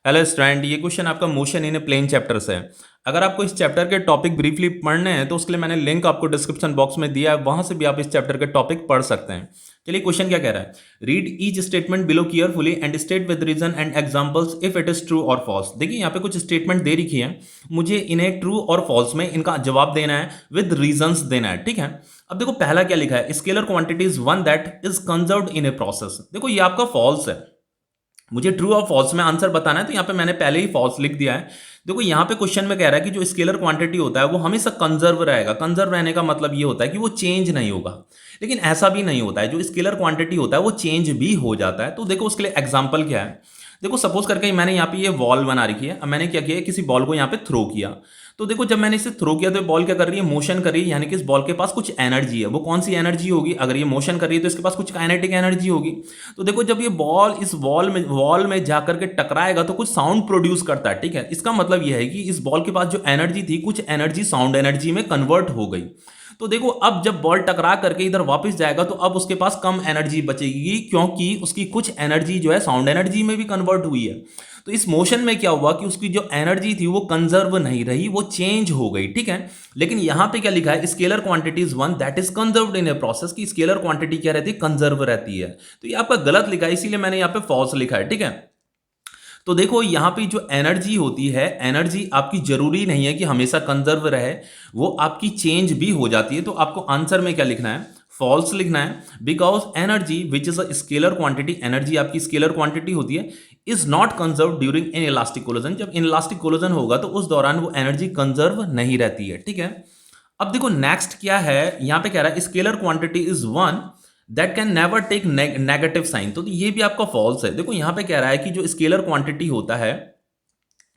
Hello student, ये question आपका motion in a plane chapter से है। अगर आपको इस चैप्टर के टॉपिक ब्रीफली पढ़ने हैं तो उसके लिए मैंने लिंक आपको डिस्क्रिप्शन बॉक्स में दिया है, वहां से भी आप इस चैप्टर के टॉपिक पढ़ सकते हैं। चलिए क्वेश्चन क्या कह रहा है। Read each statement below carefully and state with reason and examples if it is true और फॉल्स। देखिए यहाँ पे कुछ स्टेटमेंट दे रखी है, मुझे इन्हें ट्रू और फॉल्स में इनका जवाब देना है, विद रीजंस देना है। ठीक है, अब देखो पहला क्या लिखा है, scalar quantity is one that is conserved in a process. देखो ये आपका फॉल्स है, मुझे ट्रू और फॉल्स में आंसर बताना है, तो यहाँ पे मैंने पहले ही फॉल्स लिख दिया है। देखो यहाँ पे क्वेश्चन में कह रहा है कि जो स्केलर क्वांटिटी होता है वो हमेशा कंजर्व रहेगा। कंजर्व रहने का मतलब ये होता है कि वो चेंज नहीं होगा, लेकिन ऐसा भी नहीं होता है, जो स्केलर क्वांटिटी होता है वो चेंज भी हो जाता है। तो देखो उसके लिए एग्जाम्पल क्या है। देखो सपोज करके मैंने यहाँ पे ये वॉल बना रखी है, अब मैंने क्या किया, किसी बॉल को यहाँ पे थ्रो किया। तो देखो जब मैंने इसे थ्रो किया तो बॉल क्या कर रही है, मोशन कर रही है, यानी कि इस बॉल के पास कुछ एनर्जी है। वो कौन सी एनर्जी होगी, अगर ये मोशन कर रही है तो इसके पास कुछ काइनेटिक एनर्जी होगी। तो देखो जब ये बॉल इस वॉल में जाकर के टकराएगा तो कुछ साउंड प्रोड्यूस करता है। ठीक है, इसका मतलब यह है कि इस बॉल के पास जो एनर्जी थी, कुछ एनर्जी साउंड एनर्जी में कन्वर्ट हो गई। तो देखो अब जब बॉल टकरा करके इधर वापस जाएगा तो अब उसके पास कम एनर्जी बचेगी, क्योंकि उसकी कुछ एनर्जी जो है साउंड एनर्जी में भी कन्वर्ट हुई है। तो इस मोशन में क्या हुआ कि उसकी जो एनर्जी थी वो कंजर्व नहीं रही, वो चेंज हो गई। ठीक है, लेकिन यहां पे क्या लिखा है, scalar quantity is one that is conserved in a process, की स्केलर क्वांटिटी क्या रहती है, कंजर्व रहती है। तो ये आपका गलत लिखा है, इसीलिए मैंने यहां पे फॉल्स लिखा है। ठीक है, तो देखो यहाँ पे जो एनर्जी होती है, एनर्जी आपकी जरूरी नहीं है कि हमेशा कंजर्व रहे, वो आपकी चेंज भी हो जाती है। तो आपको आंसर में क्या लिखना है, फॉल्स लिखना है। Because energy which is a scalar quantity, energy आपकी स्केलर क्वांटिटी होती है, is not conserve during in elastic collision. जब इलास्टिक कोलिजन होगा तो उस दौरान वो एनर्जी कंजर्व नहीं रहती है। ठीक है, अब देखो नेक्स्ट क्या है, यहां पे कह रहा है scalar quantity is one that can never take negative sign. तो ये भी आपका फॉल्स है। देखो यहां पे कह रहा है कि जो स्केलर क्वांटिटी होता है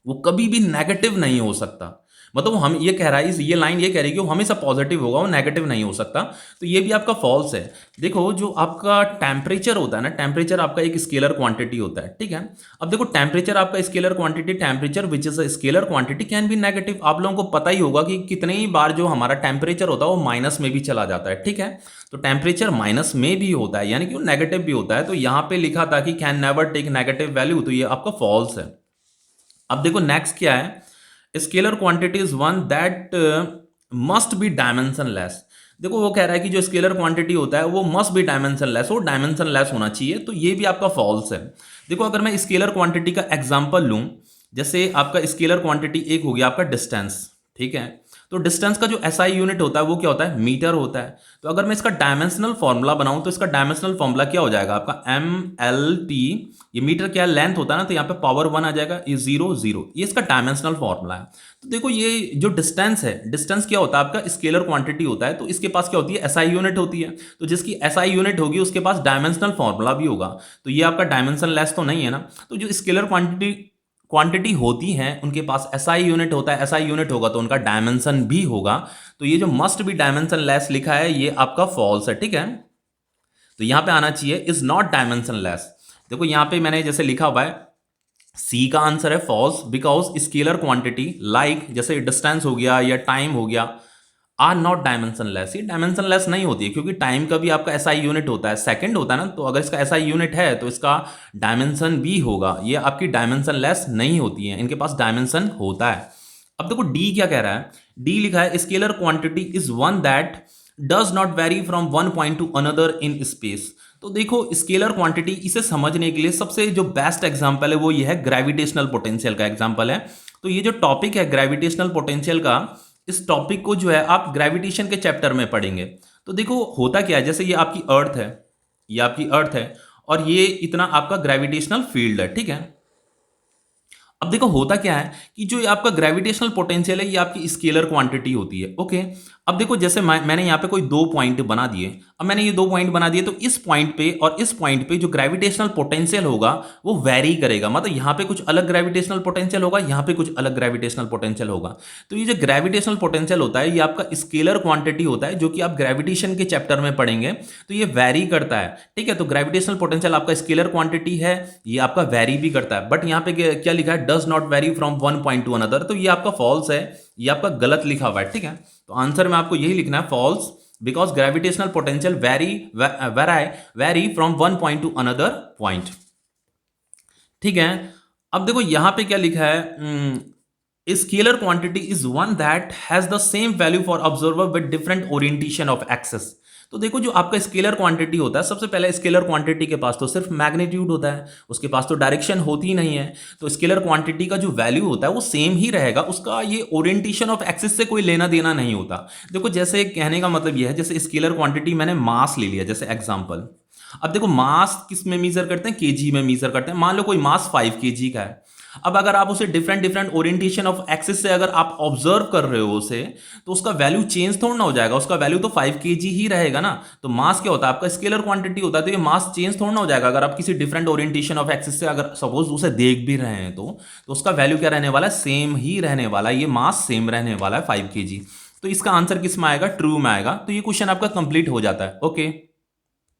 वो कभी भी नेगेटिव नहीं हो सकता। मतलब हम ये कह रहा है, इस ये लाइन ये कह रही है कि वो हमेशा पॉजिटिव होगा, वो नेगेटिव नहीं हो सकता। तो ये भी आपका फॉल्स है। देखो जो आपका टेम्परेचर होता है ना, टेम्परेचर आपका एक स्केलर क्वांटिटी होता है। ठीक है, अब देखो टेम्परेचर आपका scalar quantity, temperature which is a scalar quantity can be negative. आप लोगों को पता ही होगा कि कितने ही बार जो हमारा टेम्परेचर होता है वो माइनस में भी चला जाता है। ठीक है, तो टेम्परेचर माइनस में भी होता है, यानी कि वो नेगेटिव भी होता है। तो यहां पे लिखा था कि can never take negative value, तो ये आपका फॉल्स है। अब देखो नेक्स्ट क्या है, scalar quantity is one that must be dimensionless. देखो वो कह रहा है कि जो स्केलर क्वांटिटी होता है वो मस्ट बी डायमेंशनलेस, वो डायमेंशनलेस होना चाहिए। तो ये भी आपका फॉल्स है। देखो अगर मैं स्केलर क्वांटिटी का एग्जांपल लूं, जैसे आपका स्केलर क्वांटिटी एक हो गया आपका डिस्टेंस। ठीक है, तो डिस्टेंस का जो एसआई यूनिट होता है वो क्या होता है, मीटर होता है। तो अगर मैं इसका डायमेंशनल फॉर्मूला बनाऊं तो इसका डायमेंशनल फॉर्मूला क्या हो जाएगा आपका, एम एल टी। ये मीटर क्या लेंथ होता है ना, तो यहाँ पे पावर 1 आ जाएगा, ये 0 0, ये इसका डायमेंशनल फॉर्मूला है। तो देखो ये जो डिस्टेंस है, डिस्टेंस क्या होता है आपका, स्केलर क्वांटिटी होता है। तो इसके पास क्या होती है, एसआई यूनिट होती है। तो जिसकी एसआई यूनिट होगी उसके पास डायमेंशनल फॉर्मूला भी होगा। तो ये आपका डायमेंशन लेस तो नहीं है ना। तो जो स्केलर क्वांटिटी होती हैं उनके पास एसआई यूनिट होता है, एसआई यूनिट होगा तो उनका डायमेंशन भी होगा। तो ये जो मस्ट बी डायमेंशन लेस लिखा है ये आपका फॉल्स है। ठीक है, तो यहां पे आना चाहिए इज नॉट डायमेंशन लेस। देखो यहां पे मैंने जैसे लिखा हुआ है, सी का आंसर है false, because scalar quantity like जैसे डिस्टेंस हो गया या टाइम हो गया आर नॉट डायमेंशन लेस। ये डायमेंशन लेस नहीं होती है, क्योंकि टाइम का भी आपका एसआई यूनिट होता है, सेकंड होता है ना। तो अगर इसका एसआई यूनिट है तो इसका डायमेंशन भी होगा। ये आपकी डायमेंशन लेस नहीं होती है, इनके पास डायमेंशन होता है। अब देखो डी क्या कह रहा है, डी लिखा है scalar quantity is one that does not very from one point to another in space. तो देखो स्केलर क्वांटिटी, इसे समझने के लिए सबसे जो बेस्ट एग्जांपल है वो ये है ग्रेविटेशनल पोटेंशियल का एग्जांपल है। तो ये जो टॉपिक है ग्रेविटेशनल पोटेंशियल का, इस टॉपिक को जो है आप ग्रेविटेशन के चैप्टर में पढ़ेंगे। तो देखो होता क्या है, जैसे ये आपकी अर्थ है, ये आपकी अर्थ है और ये इतना आपका ग्रेविटेशनल फील्ड है। ठीक है, अब देखो होता क्या है कि जो ये आपका ग्रेविटेशनल पोटेंशियल है ये आपकी स्केलर क्वांटिटी होती है। ओके, अब देखो जैसे मैंने यहाँ पे कोई 2 पॉइंट बना दिए। अब मैंने ये 2 पॉइंट बना दिए, तो इस पॉइंट पे और इस पॉइंट पे जो ग्रेविटेशनल पोटेंशियल होगा वो वेरी करेगा। मतलब यहाँ पे कुछ अलग ग्रेविटेशनल पोटेंशियल होगा, यहाँ पे कुछ अलग ग्रेविटेशनल पोटेंशियल होगा। तो ये जो ग्रेविटेशनल पोटेंशियल होता है ये आपका स्केलर क्वांटिटी होता है, जो कि आप ग्रेविटेशन के चैप्टर में पढ़ेंगे। तो ये वेरी करता है। ठीक है, तो ग्रेविटेशनल पोटेंशियल आपका स्केलर क्वांटिटी है, ये आपका वेरी भी करता है। बट यहाँ पे क्या लिखा है, does not very from one point to another. तो ये आपका फॉल्स है, ये आपका गलत लिखा हुआ है। ठीक है, तो आंसर में आपको यही लिखना है false, because gravitational potential vary from one point to another point. ठीक है, अब देखो यहां पे क्या लिखा है, scalar quantity is one that has the same value for observer with different orientation of axes. तो देखो जो आपका स्केलर क्वांटिटी होता है, सबसे पहले स्केलर क्वांटिटी के पास तो सिर्फ मैग्नीट्यूड होता है, उसके पास तो डायरेक्शन होती ही नहीं है। तो स्केलर क्वांटिटी का जो वैल्यू होता है वो सेम ही रहेगा, उसका ये ओरिएंटेशन ऑफ एक्सिस से कोई लेना देना नहीं होता। देखो जैसे कहने का मतलब ये है, जैसे स्केलर क्वांटिटी मैंने मास ले लिया जैसे एग्जांपल। अब देखो मास किस में मेजर करते हैं, केजी में मेजर करते हैं। मान लो कोई मास 5 केजी का है। अब अगर आप उसे different different orientation of axis से अगर आप ऑब्जर्व कर रहे हो उसे, तो उसका वैल्यू चेंज थोड़ा ना हो जाएगा, उसका वैल्यू तो 5 केजी ही रहेगा ना। तो मास क्या होता है, आपका स्केलर क्वांटिटी होता है, तो ये मास चेंज थोड़ा ना हो जाएगा। अगर आप किसी डिफरेंट ओरिएंटेशन ऑफ एक्सिस से अगर सपोज उसे देख भी रहे हैं तो उसका वैल्यू क्या रहने वाला है, सेम ही रहने वाला है। ये मास सेम रहने वाला है 5 केजी। तो इसका आंसर किस में आएगा, ट्रू में आएगा। तो ये क्वेश्चन आपका कंप्लीट हो जाता है। ओके।